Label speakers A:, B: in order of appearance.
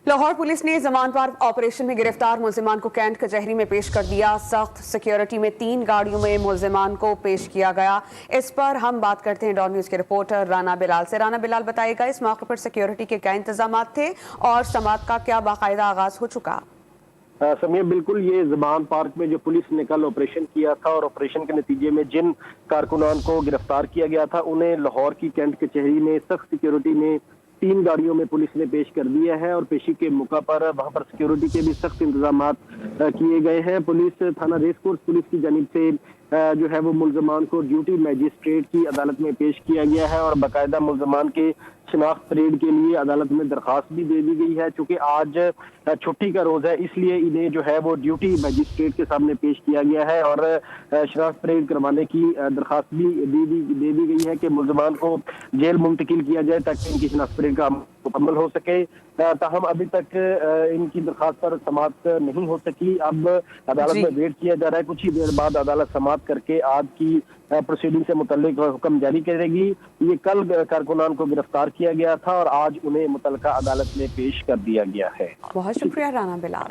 A: Lahore police ने जमान पार operation में गिरफ्तार मुलजिमान को कैंट कचहरी में पेश कर दिया। सख्त सिक्योरिटी में 3 गाड़ियों में मुलजिमान को पेश किया गया। इस पर हम बात करते हैं डॉन न्यूज के रिपोर्टर राना बिलाल से। राना बिलाल, बताइएगा इस मौके पर सिक्योरिटी के क्या इंतजाम थे और समात का क्या बाकायदा आगाज हो चुका?
B: समीर, बिल्कुल ये ज़मान पार्क में जो पुलिस ने कल ऑपरेशन किया था और ऑपरेशन के नतीजे में जिन कारकुनान को गिरफ्तार किया गया था उन्हें लाहौर की कैंट कचहरी में सख्त सिक्योरिटी में 3 गाड़ियों में पुलिस ने पेश कर दिया है और पेशी के मौका पर वहां पर सिक्योरिटी के भी सख्त इंतजाम किए गए हैं। पुलिस थाना रेसकोर्स पुलिस की जानिब से जो है वो मुलजमान को ड्यूटी मैजिस्ट्रेट की अदालत में पेश किया गया है और बाकायदा मुलजमान के शिनाख्त परेड के लिए अदालत में दरखास्त भी दे दी गई है। चूंकि आज छुट्टी का रोज है, इसलिए इन्हें जो है वो ड्यूटी मैजिस्ट्रेट के सामने पेश किया गया है और शिनाख्त परेड करवाने की दरखास्त भी दे दी गई है कि मुलजमान को जेल मुंतकिल किया जाए ताकि इनकी शिनाख्त परेड का मुकम्मल हो सके। ताहम अभी तक इनकी दरखास्त पर समाअत नहीं हो सकी। अब अदालत में वेट किया जा रहा है। कुछ ही देर बाद अदालत समाअत करके आज की प्रोसीडिंग से मुतल्लिक हुक्म जारी करेगी। ये कल कारकुनान को गिरफ्तार किया गया था और आज उन्हें मुतल्लिका अदालत में पेश कर दिया गया है।
A: बहुत शुक्रिया राना बिलाल।